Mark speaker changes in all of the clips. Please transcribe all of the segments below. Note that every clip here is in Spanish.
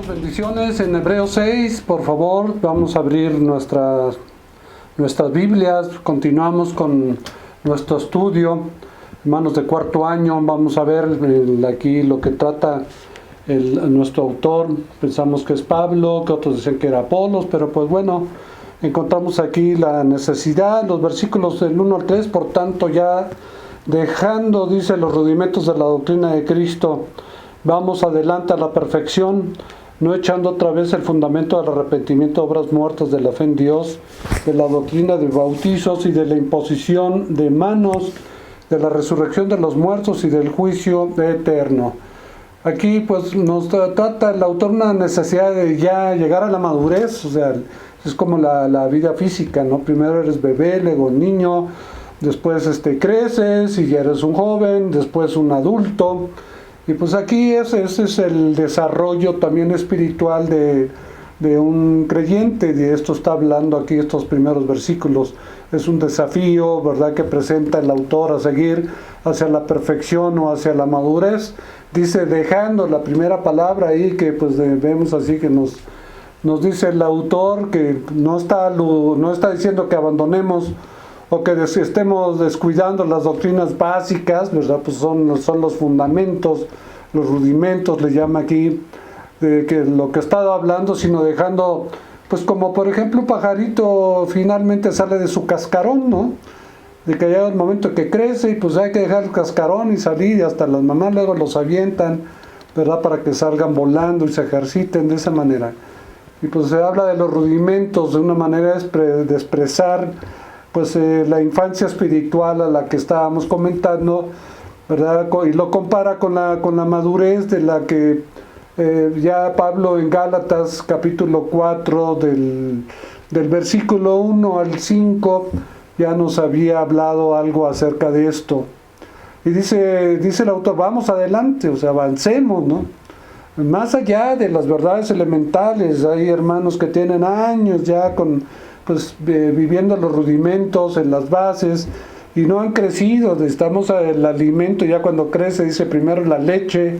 Speaker 1: Bendiciones en Hebreos 6, por favor, vamos a abrir nuestras Biblias, continuamos con nuestro estudio, hermanos de cuarto año, vamos a ver aquí lo que trata nuestro autor, pensamos que es Pablo, que otros dicen que era Apolos, pero pues bueno, encontramos aquí la necesidad, los versículos del 1 al 3, por tanto ya dejando, dice, los rudimentos de la doctrina de Cristo, vamos adelante a la perfección, no echando otra vez el fundamento del arrepentimiento, obras muertas de la fe en Dios, de la doctrina de bautizos y de la imposición de manos, de la resurrección de los muertos y del juicio eterno. Aquí pues nos trata el autor una necesidad de ya llegar a la madurez, o sea, es como la vida física, ¿no? Primero eres bebé, luego niño, después creces y ya eres un joven, después un adulto. Y pues aquí ese es el desarrollo también espiritual de un creyente. De esto está hablando aquí estos primeros versículos. Es un desafío, ¿verdad?, que presenta el autor a seguir hacia la perfección o hacia la madurez. Dice, dejando la primera palabra ahí, que pues vemos así que nos dice el autor que no está diciendo que abandonemos o que estemos descuidando las doctrinas básicas, ¿verdad? Pues son los fundamentos, los rudimentos, le llama aquí, de que lo que he estado hablando, sino dejando, pues como por ejemplo un pajarito finalmente sale de su cascarón, ¿no? De que llega el momento que crece y pues hay que dejar el cascarón y salir, y hasta las mamás luego los avientan, ¿verdad? Para que salgan volando y se ejerciten de esa manera. Y pues se habla de los rudimentos, de una manera de expresar pues la infancia espiritual a la que estábamos comentando, ¿verdad? Y lo compara con la madurez de la que ya Pablo en Gálatas capítulo 4 del versículo 1 al 5 ya nos había hablado algo acerca de esto. Y dice el autor, vamos adelante, o sea, avancemos, ¿no? Más allá de las verdades elementales, hay hermanos que tienen años ya viviendo los rudimentos en las bases y no han crecido. Necesitamos el alimento, ya cuando crece dice primero la leche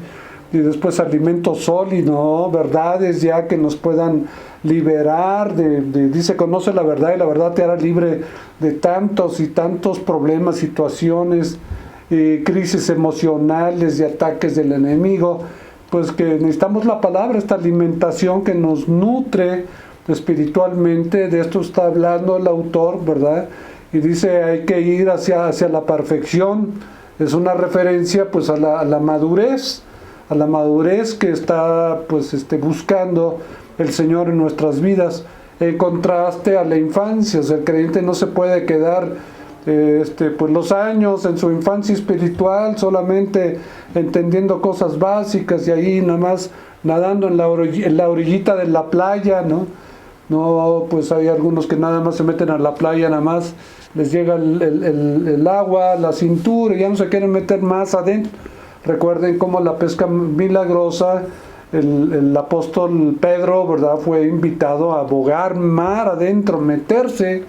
Speaker 1: y después alimento sólido, verdades ya que nos puedan liberar dice, conoce la verdad y la verdad te hará libre de tantos y tantos problemas, situaciones, crisis emocionales y ataques del enemigo. Pues que necesitamos la palabra, esta alimentación que nos nutre espiritualmente. De esto está hablando el autor, ¿verdad? Y dice, hay que ir hacia la perfección. Es una referencia pues a la madurez que está pues buscando el Señor en nuestras vidas, en contraste a la infancia. O sea, el creyente no se puede quedar pues los años en su infancia espiritual solamente entendiendo cosas básicas y ahí nada más nadando en la orillita de la playa, ¿no? No, pues hay algunos que nada más se meten a la playa, nada más les llega el agua a la cintura y ya no se quieren meter más adentro. Recuerden cómo la pesca milagrosa, el apóstol Pedro, ¿verdad?, fue invitado a bogar mar adentro, meterse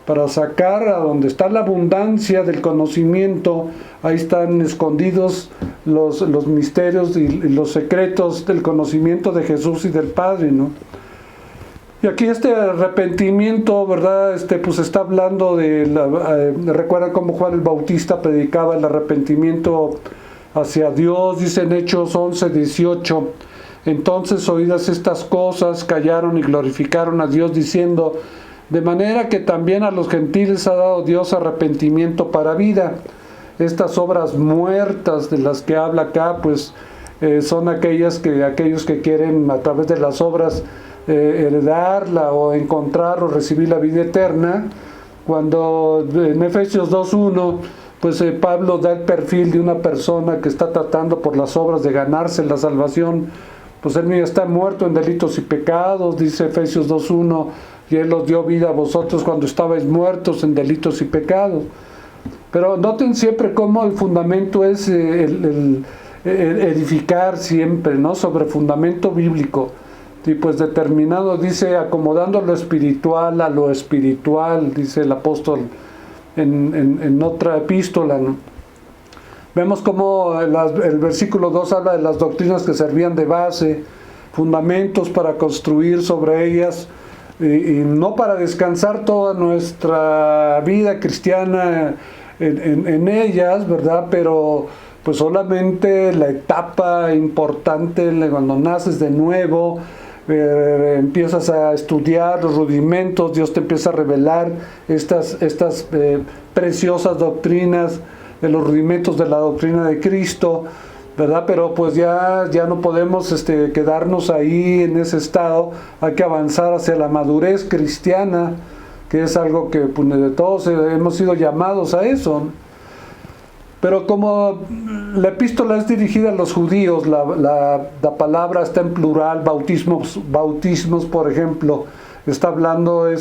Speaker 1: para sacar a donde está la abundancia del conocimiento. Ahí están escondidos los misterios y los secretos del conocimiento de Jesús y del Padre, ¿no? Y aquí este arrepentimiento, ¿verdad? Pues está hablando recuerdan cómo Juan el Bautista predicaba el arrepentimiento hacia Dios, dice en Hechos 11:18, entonces oídas estas cosas, callaron y glorificaron a Dios diciendo, de manera que también a los gentiles ha dado Dios arrepentimiento para vida. Estas obras muertas de las que habla acá, pues son aquellos que quieren a través de las obras heredarla o encontrar o recibir la vida eterna. Cuando en Efesios 2:1, pues Pablo da el perfil de una persona que está tratando por las obras de ganarse la salvación. Pues él ya está muerto en delitos y pecados, dice Efesios 2:1, y Él os dio vida a vosotros cuando estabais muertos en delitos y pecados. Pero noten siempre cómo el fundamento es el edificar siempre, ¿no?, sobre fundamento bíblico. Y pues determinado, dice, acomodando lo espiritual a lo espiritual, dice el apóstol en otra epístola, ¿no? Vemos cómo el versículo 2 habla de las doctrinas que servían de base, fundamentos para construir sobre ellas y no para descansar toda nuestra vida cristiana en ellas, ¿verdad? Pero pues solamente la etapa importante cuando naces de nuevo, empiezas a estudiar los rudimentos, Dios te empieza a revelar estas preciosas doctrinas de los rudimentos de la doctrina de Cristo, ¿verdad? Pero pues ya no podemos quedarnos ahí en ese estado, hay que avanzar hacia la madurez cristiana, que es algo que pues, de todos hemos sido llamados a eso. Pero como la epístola es dirigida a los judíos, la palabra está en plural, bautismos por ejemplo, está hablando de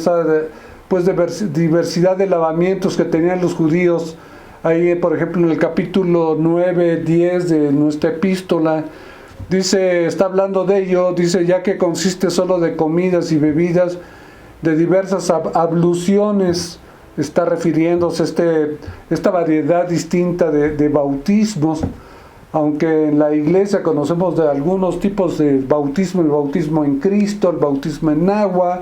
Speaker 1: diversidad de lavamientos que tenían los judíos. Ahí, por ejemplo, en el capítulo 9, 10 de nuestra epístola, está hablando de ello, dice, ya que consiste solo de comidas y bebidas, de diversas abluciones, está refiriéndose a esta variedad distinta de bautismos, aunque en la iglesia conocemos de algunos tipos de bautismo, el bautismo en Cristo, el bautismo en agua,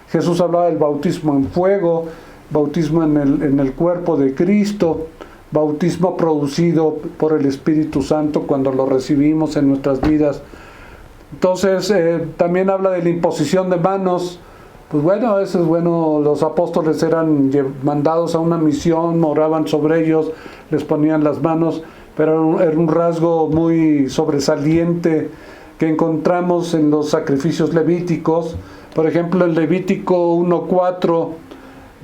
Speaker 1: Jesús hablaba del bautismo en fuego, bautismo en el cuerpo de Cristo, bautismo producido por el Espíritu Santo cuando lo recibimos en nuestras vidas. Entonces también habla de la imposición de manos. Pues bueno, a veces los apóstoles eran mandados a una misión, oraban sobre ellos, les ponían las manos, pero era un rasgo muy sobresaliente que encontramos en los sacrificios levíticos. Por ejemplo, en Levítico 1:4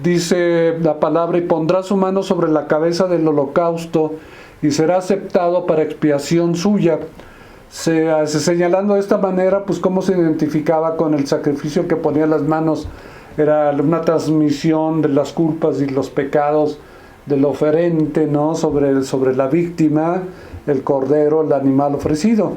Speaker 1: dice la palabra, y pondrá su mano sobre la cabeza del holocausto y será aceptado para expiación suya. Señalando de esta manera, pues cómo se identificaba con el sacrificio que ponía las manos, era una transmisión de las culpas y los pecados del oferente, ¿no? sobre la víctima, el cordero, el animal ofrecido.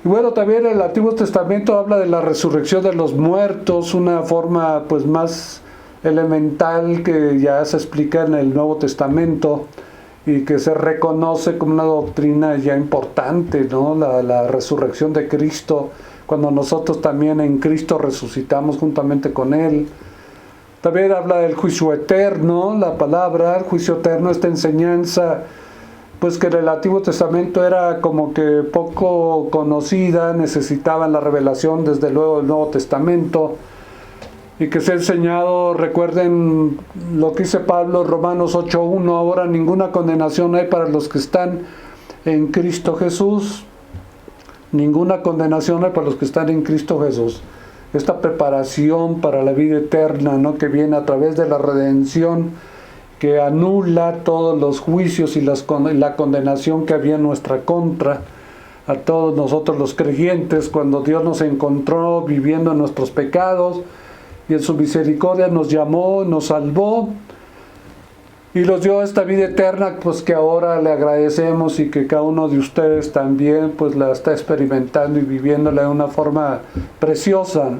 Speaker 1: Y bueno, también el Antiguo Testamento habla de la resurrección de los muertos, una forma pues más elemental que ya se explica en el Nuevo Testamento y que se reconoce como una doctrina ya importante, ¿no? La resurrección de Cristo, cuando nosotros también en Cristo resucitamos juntamente con Él. También habla del juicio eterno, la palabra, el juicio eterno, esta enseñanza, pues que en el Antiguo Testamento era como que poco conocida, necesitaban la revelación desde luego del Nuevo Testamento, y que se ha enseñado, recuerden lo que dice Pablo, Romanos 8:1, ahora ninguna condenación hay para los que están en Cristo Jesús, ninguna condenación hay para los que están en Cristo Jesús. Esta preparación para la vida eterna, ¿no? Que viene a través de la redención, que anula todos los juicios y la condenación que había en nuestra contra, a todos nosotros los creyentes, cuando Dios nos encontró viviendo en nuestros pecados, y en su misericordia nos llamó, nos salvó y nos dio esta vida eterna, pues que ahora le agradecemos y que cada uno de ustedes también pues la está experimentando y viviéndola de una forma preciosa.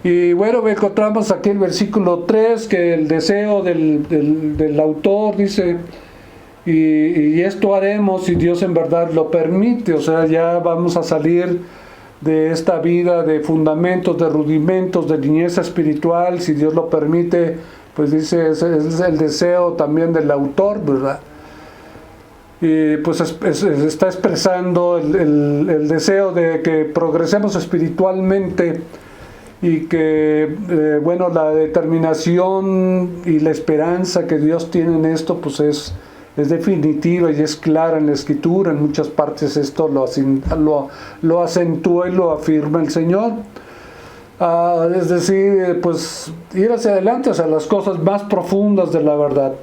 Speaker 1: Y bueno, encontramos aquí el versículo 3, que el deseo del autor dice, y esto haremos si Dios en verdad lo permite, o sea, ya vamos a salir de esta vida de fundamentos, de rudimentos, de niñez espiritual, si Dios lo permite, pues dice, ese es el deseo también del autor, ¿verdad? Y pues está expresando el deseo de que progresemos espiritualmente y que, la determinación y la esperanza que Dios tiene en esto, pues es definitiva y es clara en la Escritura. En muchas partes esto lo acentúa y lo afirma el Señor. Es decir, pues ir hacia adelante, hacia las cosas más profundas de la verdad.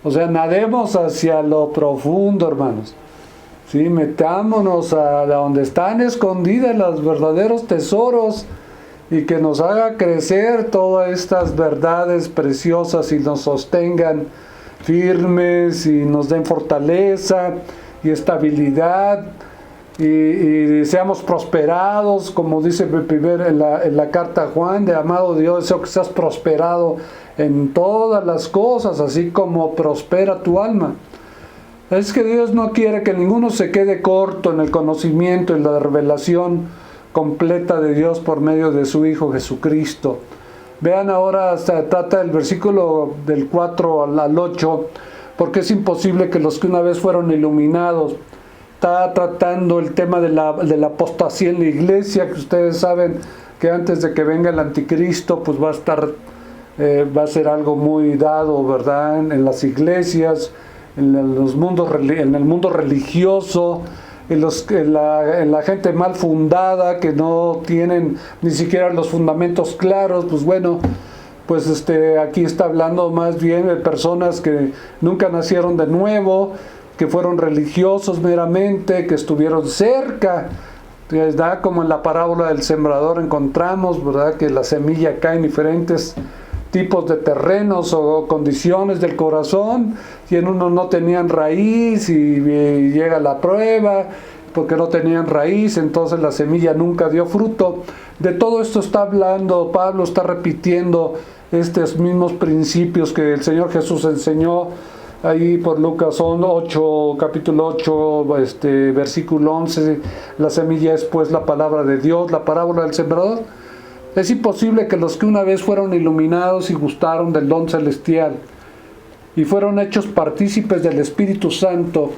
Speaker 1: O sea, nademos hacia lo profundo, hermanos. Sí, metámonos a donde están escondidas los verdaderos tesoros y que nos haga crecer todas estas verdades preciosas y nos sostengan firmes y nos den fortaleza y estabilidad y seamos prosperados, como dice en la carta a Juan, de amado Dios, deseo que seas prosperado en todas las cosas, así como prospera tu alma. Es que Dios no quiere que ninguno se quede corto en el conocimiento y la revelación completa de Dios por medio de su Hijo Jesucristo. Vean ahora, se trata el versículo del 4 al 8, porque es imposible que los que una vez fueron iluminados. Está tratando el tema de la apostasía en la iglesia, que ustedes saben que antes de que venga el anticristo, pues va a ser algo muy dado, ¿verdad? En las iglesias, en el mundo religioso, en la gente mal fundada, que no tienen ni siquiera los fundamentos claros. Pues bueno, pues aquí está hablando más bien de personas que nunca nacieron de nuevo, que fueron religiosos meramente, que estuvieron cerca, ¿verdad? Como en la parábola del sembrador encontramos, ¿verdad?, que la semilla cae en diferentes tipos de terrenos o condiciones del corazón, y en unos no tenían raíz y llega la prueba, porque no tenían raíz, entonces la semilla nunca dio fruto. De todo esto está hablando, Pablo está repitiendo estos mismos principios que el Señor Jesús enseñó ahí por Lucas 8, capítulo 8, versículo 11, la semilla es pues la palabra de Dios, la parábola del sembrador. Es imposible que los que una vez fueron iluminados y gustaron del don celestial y fueron hechos partícipes del Espíritu Santo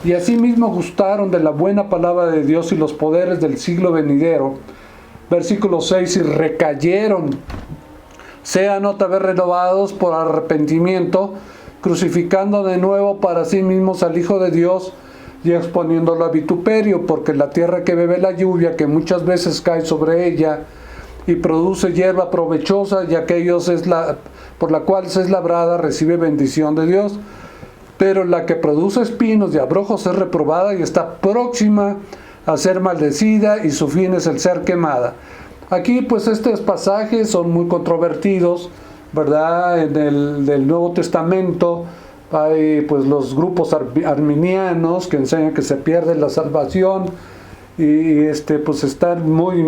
Speaker 1: y asimismo gustaron de la buena palabra de Dios y los poderes del siglo venidero, versículo 6, y recayeron, sean otra vez renovados por arrepentimiento, crucificando de nuevo para sí mismos al Hijo de Dios y exponiéndolo a vituperio, porque la tierra que bebe la lluvia, que muchas veces cae sobre ella, y produce hierba provechosa, y aquellos por la cual es labrada, recibe bendición de Dios. Pero la que produce espinos y abrojos es reprobada y está próxima a ser maldecida, y su fin es el ser quemada. Aquí pues estos pasajes son muy controvertidos, ¿verdad? En del Nuevo Testamento hay pues los grupos arminianos que enseñan que se pierde la salvación, y pues están muy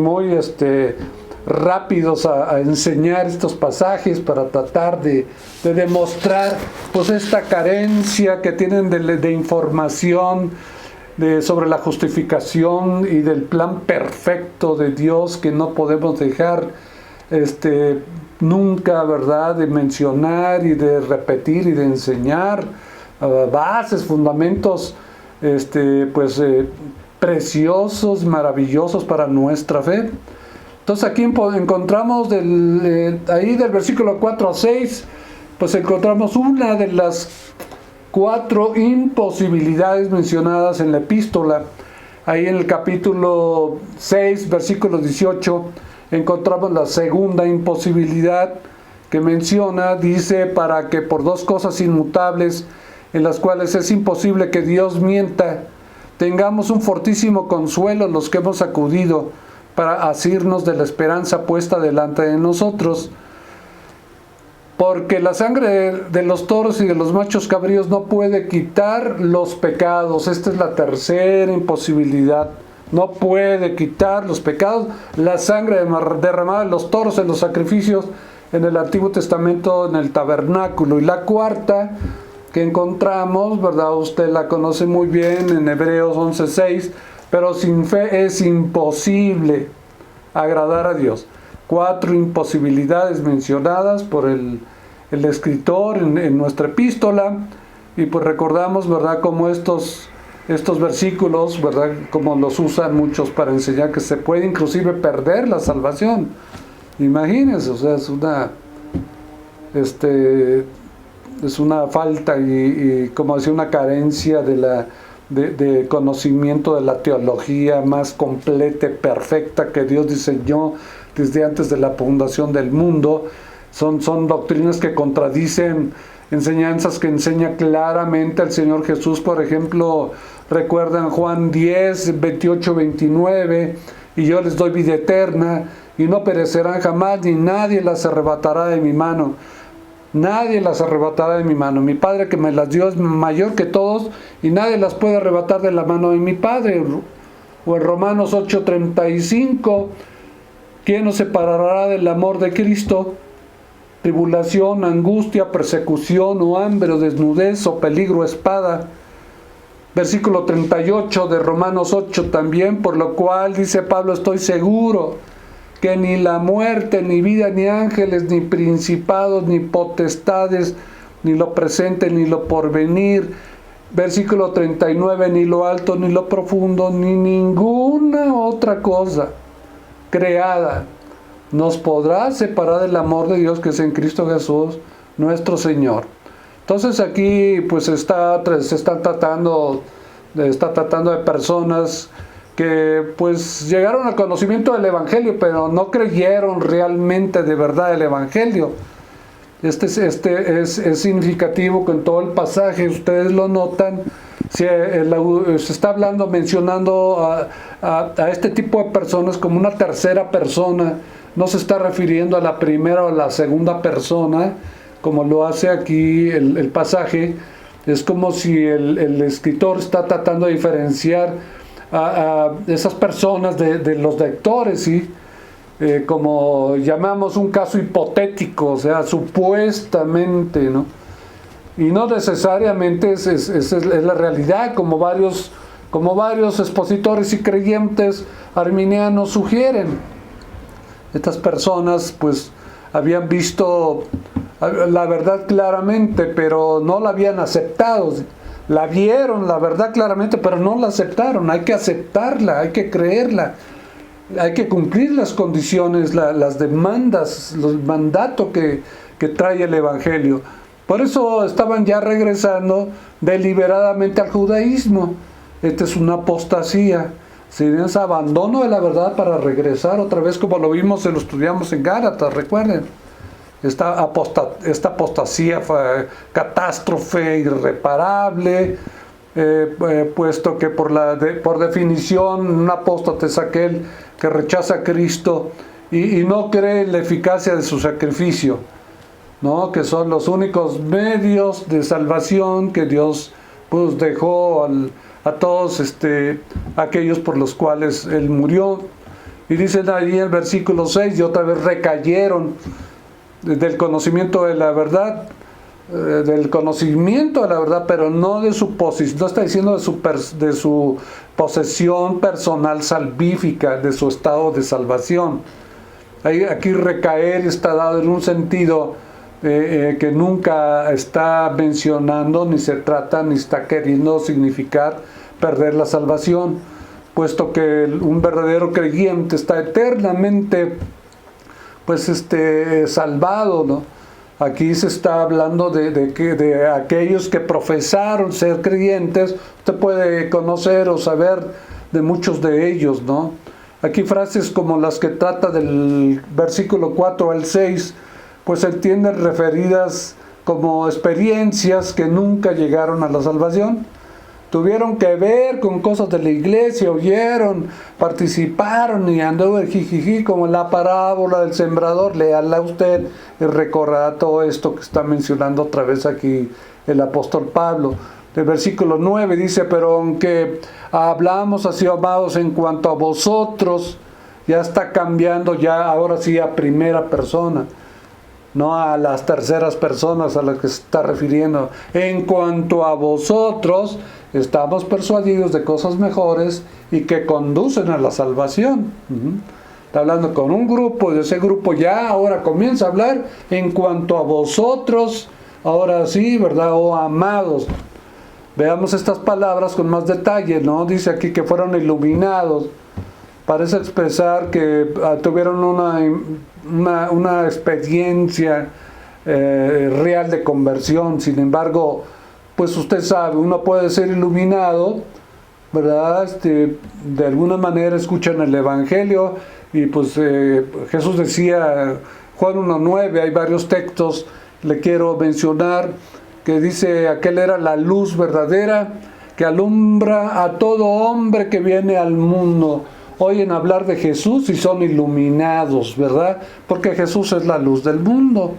Speaker 1: rápidos a enseñar estos pasajes para tratar de demostrar pues esta carencia que tienen de información sobre la justificación y del plan perfecto de Dios, que no podemos dejar nunca, ¿verdad?, de mencionar y de repetir y de enseñar bases, fundamentos preciosos, maravillosos para nuestra fe. Entonces aquí encontramos ahí del versículo 4 a 6, pues encontramos una de las 4 imposibilidades mencionadas en la epístola. Ahí en el capítulo 6, versículo 18, encontramos la segunda imposibilidad que menciona, dice, para que por 2 cosas inmutables, en las cuales es imposible que Dios mienta, tengamos un fortísimo consuelo los que hemos acudido para asirnos de la esperanza puesta delante de nosotros. Porque la sangre de los toros y de los machos cabríos no puede quitar los pecados. Esta es la tercera imposibilidad. No puede quitar los pecados. La sangre derramada de los toros en los sacrificios en el Antiguo Testamento, en el tabernáculo. Y la cuarta que encontramos, ¿verdad?, usted la conoce muy bien, en Hebreos 11:6, pero sin fe es imposible agradar a Dios. 4 imposibilidades mencionadas por el escritor en nuestra epístola, y pues recordamos, ¿verdad?, cómo estos versículos, ¿verdad?, como los usan muchos para enseñar que se puede inclusive perder la salvación. Imagínense, o sea, es una falta y como decía, una carencia de conocimiento de la teología más completa y perfecta que Dios diseñó desde antes de la fundación del mundo. Son doctrinas que contradicen enseñanzas que enseña claramente el Señor Jesús. Por ejemplo, recuerdan Juan 10, 28, 29, y yo les doy vida eterna, y no perecerán jamás, ni nadie las arrebatará de mi mano. Nadie las arrebatará de mi mano. Mi Padre que me las dio es mayor que todos, y nadie las puede arrebatar de la mano de mi Padre. O en Romanos 8:35, ¿quién nos separará del amor de Cristo? Tribulación, angustia, persecución, o hambre, o desnudez, o peligro, espada. Versículo 38 de Romanos 8 también, por lo cual dice Pablo, estoy seguro que ni la muerte, ni vida, ni ángeles, ni principados, ni potestades, ni lo presente, ni lo porvenir. Versículo 39, ni lo alto, ni lo profundo, ni ninguna otra cosa creada nos podrá separar del amor de Dios que es en Cristo Jesús, nuestro Señor. Entonces aquí pues se está tratando de personas que pues llegaron al conocimiento del Evangelio, pero no creyeron realmente de verdad el Evangelio. Este es significativo que en todo el pasaje, ustedes lo notan, se está mencionando a este tipo de personas como una tercera persona. No se está refiriendo a la primera o a la segunda persona, como lo hace aquí el pasaje. Es como si el escritor está tratando de diferenciar a esas personas de los lectores, ¿sí? Como llamamos un caso hipotético, o sea, supuestamente, ¿no? Y no necesariamente es la realidad, como varios expositores y creyentes arminianos sugieren. Estas personas pues habían visto la verdad claramente, pero no la habían aceptado. La vieron la verdad claramente, pero no la aceptaron. Hay que aceptarla, hay que creerla, hay que cumplir las condiciones, las demandas, los mandatos que trae el Evangelio. Por eso estaban ya regresando deliberadamente al judaísmo. Esta es una apostasía. Sería ese abandono de la verdad para regresar otra vez, como lo vimos y lo estudiamos en Gálatas, recuerden. Esta apostasía fue catástrofe irreparable, puesto que por definición un apóstata es aquel que rechaza a Cristo y no cree en la eficacia de su sacrificio, ¿no? Que son los únicos medios de salvación que Dios pues dejó a todos aquellos por los cuales Él murió. Y dicen ahí en el versículo 6, y otra vez recayeron del conocimiento de la verdad, pero no de su posición, no está diciendo de su posesión personal salvífica, de su estado de salvación. Aquí recaer está dado en un sentido que nunca está mencionando, ni se trata, ni está queriendo significar perder la salvación, puesto que un verdadero creyente está eternamente salvado, ¿no? Aquí se está hablando de aquellos que profesaron ser creyentes. Usted puede conocer o saber de muchos de ellos, ¿no? Aquí frases como las que trata del versículo 4 al 6, pues se entienden referidas como experiencias que nunca llegaron a la salvación. Tuvieron que ver con cosas de la iglesia, oyeron, participaron y andó el jijiji, como la parábola del sembrador. Léala usted y recorrerá todo esto que está mencionando otra vez aquí el apóstol Pablo. El versículo 9 dice, pero aunque hablamos así, amados, en cuanto a vosotros, ya está cambiando ya ahora sí a primera persona, no a las terceras personas a las que se está refiriendo. En cuanto a vosotros, estamos persuadidos de cosas mejores y que conducen a la salvación. Está hablando con un grupo, y ese grupo ya ahora comienza a hablar en cuanto a vosotros, ahora sí, ¿verdad? Oh amados. Veamos estas palabras con más detalle, ¿no? Dice aquí que fueron iluminados. Parece expresar que tuvieron una experiencia real de conversión. Sin embargo, pues usted sabe, uno puede ser iluminado, ¿verdad? De alguna manera escuchan el Evangelio y pues Jesús decía, Juan 1:9, hay varios textos, le quiero mencionar, que dice, aquel era la luz verdadera que alumbra a todo hombre que viene al mundo. Oyen hablar de Jesús y son iluminados, ¿verdad? Porque Jesús es la luz del mundo,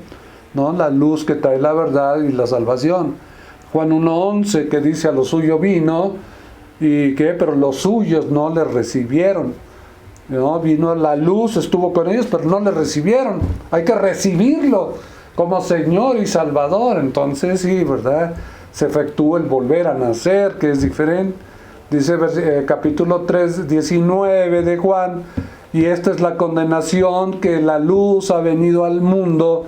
Speaker 1: ¿no? La luz que trae la verdad y la salvación. Juan 1:11, que dice, a lo suyo vino, pero los suyos no le recibieron, ¿no? Vino la luz, estuvo con ellos, pero no le recibieron. Hay que recibirlo como Señor y Salvador. Entonces sí, ¿verdad? se efectúa el volver a nacer, que es diferente. Dice capítulo 3, 19 de Juan, y esta es la condenación, que la luz ha venido al mundo,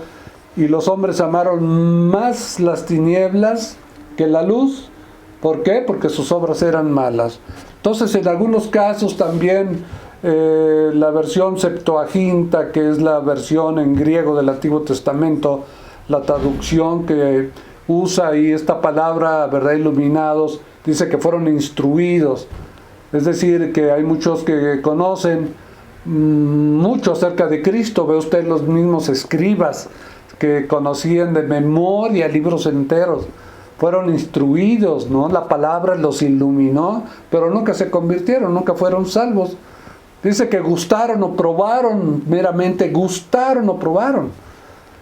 Speaker 1: y los hombres amaron más las tinieblas que la luz. ¿Por qué? Porque sus obras eran malas. Entonces, en algunos casos también la versión Septuaginta, que es la versión en griego del Antiguo Testamento, la traducción que usa ahí esta palabra, ¿verdad?, iluminados, dice que fueron instruidos. Es decir, que hay muchos que conocen mucho acerca de Cristo. Ve usted los mismos escribas que conocían de memoria libros enteros. Fueron instruidos, ¿no? La palabra los iluminó, pero nunca se convirtieron, nunca fueron salvos. Dice que gustaron o probaron, meramente gustaron o probaron.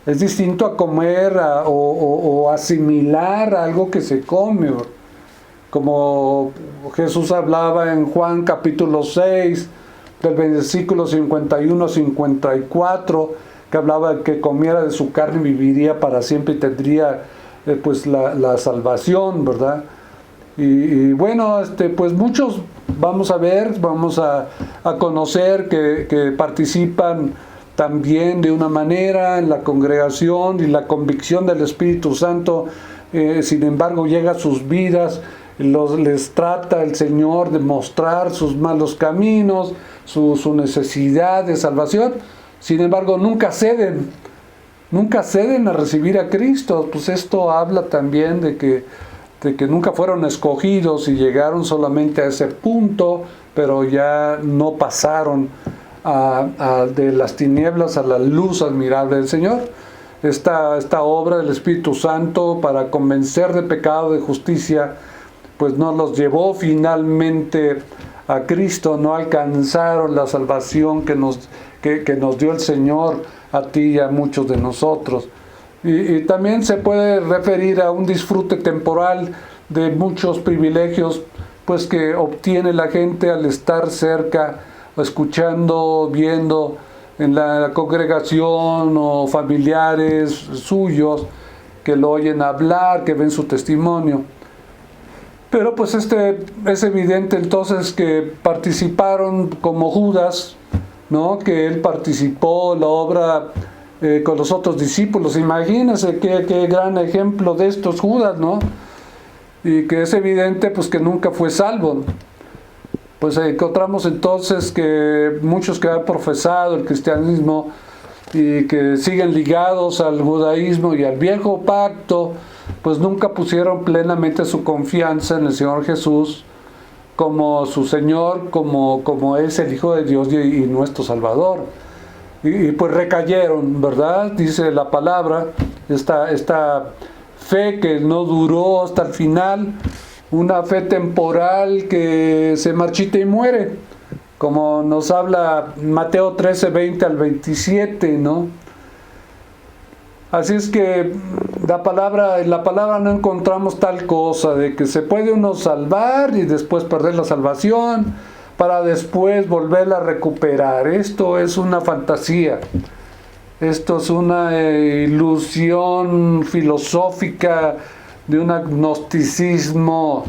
Speaker 1: Es distinto a comer o asimilar algo que se come. Como Jesús hablaba en Juan capítulo 6, del versículo 51 a 54, que hablaba que comiera de su carne viviría para siempre y tendría pues la salvación, ¿verdad? Y bueno, pues muchos vamos a ver, vamos a conocer que participan también de una manera en la congregación, y la convicción del Espíritu Santo, sin embargo, llega a sus vidas, les trata el Señor de mostrar sus malos caminos, su necesidad de salvación. Sin embargo, nunca ceden a recibir a Cristo. Pues esto habla también de que nunca fueron escogidos y llegaron solamente a ese punto, pero ya no pasaron de las tinieblas a la luz admirable del Señor. Esta obra del Espíritu Santo para convencer de pecado, de justicia, pues no los llevó finalmente a Cristo, no alcanzaron la salvación que nos dio el Señor a ti y a muchos de nosotros. Y también se puede referir a un disfrute temporal de muchos privilegios pues que obtiene la gente al estar cerca, escuchando, viendo en la congregación, o familiares suyos que lo oyen hablar, que ven su testimonio. Pero pues es evidente entonces que participaron como Judas, ¿no? Que él participó en la obra con los otros discípulos. Imagínense qué gran ejemplo de estos Judas, ¿no? Y que es evidente pues que nunca fue salvo. Pues encontramos entonces que muchos que han profesado el cristianismo y que siguen ligados al judaísmo y al viejo pacto, pues nunca pusieron plenamente su confianza en el Señor Jesús como su Señor, como es el Hijo de Dios y nuestro Salvador. Y pues recayeron, ¿verdad? Dice la palabra, esta fe que no duró hasta el final, una fe temporal que se marchita y muere, como nos habla Mateo 13, 20 al 27, ¿no? Así es que en la palabra no encontramos tal cosa de que se puede uno salvar y después perder la salvación para después volverla a recuperar. Esto es una fantasía. Esto es una ilusión filosófica de un agnosticismo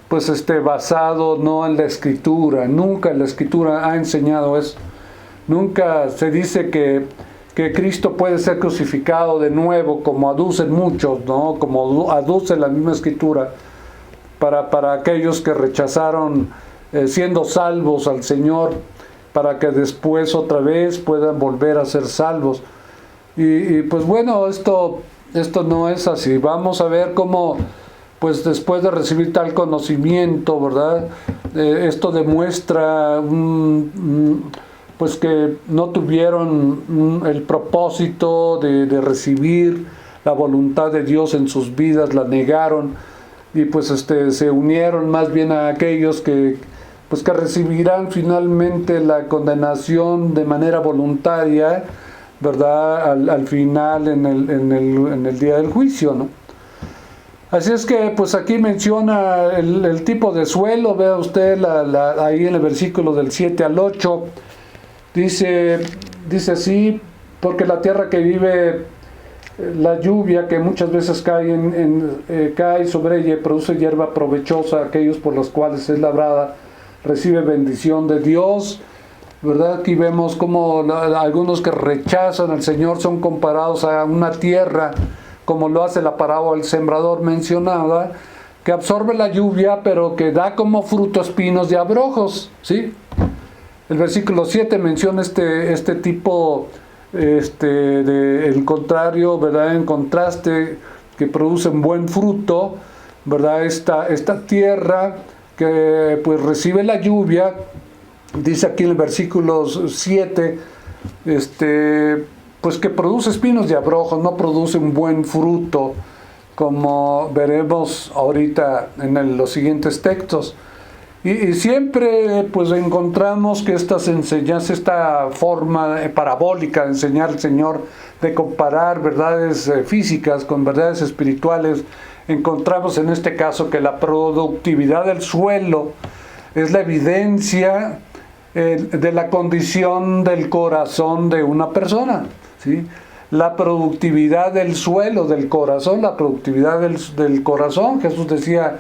Speaker 1: pues basado no en la Escritura. Nunca la Escritura ha enseñado eso. Nunca se dice que Cristo puede ser crucificado de nuevo, como aducen muchos, ¿no? Como aduce la misma Escritura para aquellos que rechazaron siendo salvos al Señor, para que después otra vez puedan volver a ser salvos. Y pues bueno, esto no es así. Vamos a ver cómo, pues después de recibir tal conocimiento, ¿verdad? Esto demuestra pues que no tuvieron el propósito de recibir la voluntad de Dios en sus vidas, la negaron, y pues se unieron más bien a aquellos que recibirán finalmente la condenación de manera voluntaria, ¿verdad? Al final en el día del juicio, ¿no? Así es que pues aquí menciona el tipo de suelo. Vea usted ahí en el versículo del 7 al 8, dice así: porque la tierra que vive la lluvia que muchas veces cae sobre ella y produce hierba provechosa, aquellos por los cuales es labrada, recibe bendición de Dios, ¿verdad? Aquí vemos como algunos que rechazan al Señor son comparados a una tierra, como lo hace la parábola del sembrador mencionada, que absorbe la lluvia, pero que da como fruto espinos y abrojos, ¿sí? El versículo 7 menciona este tipo, el contrario, ¿verdad? En contraste, que produce un buen fruto, ¿verdad? Esta tierra que pues recibe la lluvia, dice aquí en el versículo 7, pues que produce espinos y abrojos, no produce un buen fruto, como veremos ahorita en los siguientes textos. Y siempre pues encontramos que estas enseñanzas, esta forma parabólica de enseñar al Señor, de comparar verdades físicas con verdades espirituales, encontramos en este caso que la productividad del suelo es la evidencia de la condición del corazón de una persona, ¿sí? La productividad del suelo, del corazón, la productividad del corazón. Jesús decía,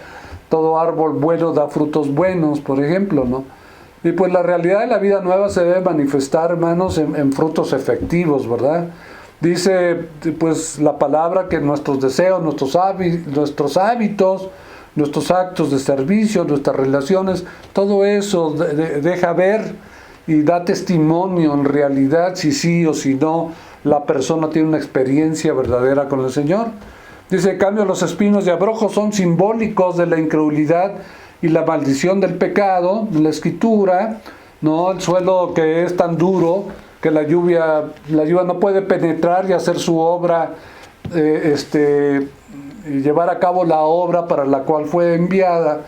Speaker 1: todo árbol bueno da frutos buenos, por ejemplo, ¿no? Y pues la realidad de la vida nueva se debe manifestar, hermanos, en frutos efectivos, ¿verdad? Dice, pues, la palabra que nuestros deseos, nuestros hábitos, nuestros actos de servicio, nuestras relaciones, todo eso deja ver y da testimonio en realidad si sí o si no la persona tiene una experiencia verdadera con el Señor. Dice, en cambio, los espinos de abrojos son simbólicos de la incredulidad y la maldición del pecado, de la escritura, ¿no? El suelo que es tan duro que la lluvia no puede penetrar y hacer su obra, y llevar a cabo la obra para la cual fue enviada.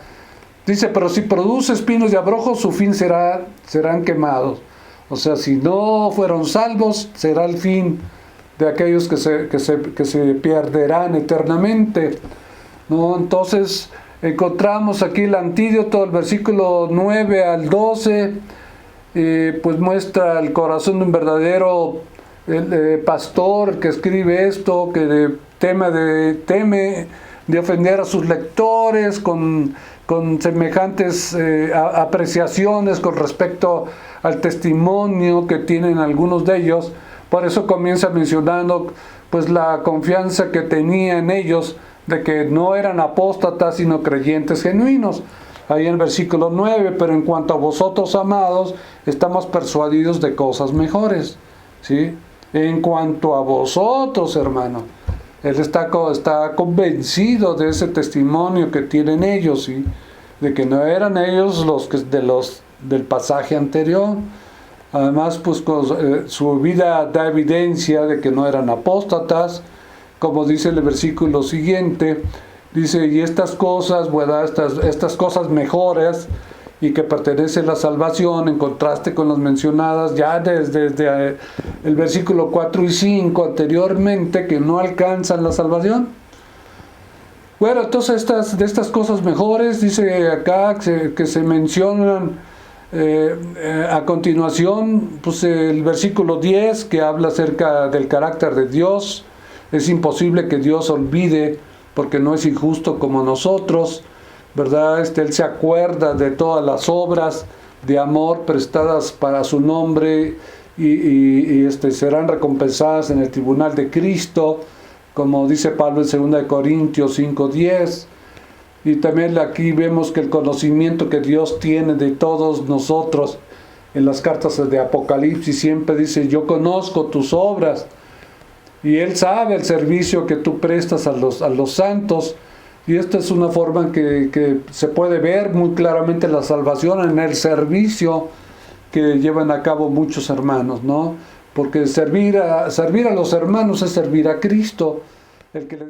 Speaker 1: Dice, pero si produce espinos y abrojos, su fin serán quemados. O sea, si no fueron salvos, será el fin de aquellos que se perderán eternamente, ¿no? Entonces, encontramos aquí el antídoto, del versículo 9 al 12, pues muestra el corazón de un verdadero pastor que escribe esto, que teme de ofender a sus lectores con semejantes apreciaciones con respecto al testimonio que tienen algunos de ellos. Por eso comienza mencionando pues la confianza que tenía en ellos de que no eran apóstatas sino creyentes genuinos. Ahí en el versículo 9, pero en cuanto a vosotros, amados, estamos persuadidos de cosas mejores, ¿sí? En cuanto a vosotros, hermano, él está convencido de ese testimonio que tienen ellos, ¿sí? De que no eran ellos del pasaje anterior. Además, pues su vida da evidencia de que no eran apóstatas, como dice el versículo siguiente. Dice, y estas cosas, ¿verdad? Estas cosas mejores y que pertenecen a la salvación, en contraste con las mencionadas ya desde el versículo 4 y 5 anteriormente, que no alcanzan la salvación. Bueno, entonces de estas cosas mejores, dice acá que se mencionan a continuación, pues el versículo 10, que habla acerca del carácter de Dios. Es imposible que Dios olvide, porque no es injusto como nosotros, ¿verdad? Él se acuerda de todas las obras de amor prestadas para su nombre y serán recompensadas en el tribunal de Cristo, como dice Pablo en 2 Corintios 5:10. Y también aquí vemos que el conocimiento que Dios tiene de todos nosotros en las cartas de Apocalipsis siempre dice, yo conozco tus obras. Y Él sabe el servicio que tú prestas a los santos. Y esta es una forma en que se puede ver muy claramente la salvación en el servicio que llevan a cabo muchos hermanos, ¿no? Porque servir a los hermanos es servir a Cristo, el que le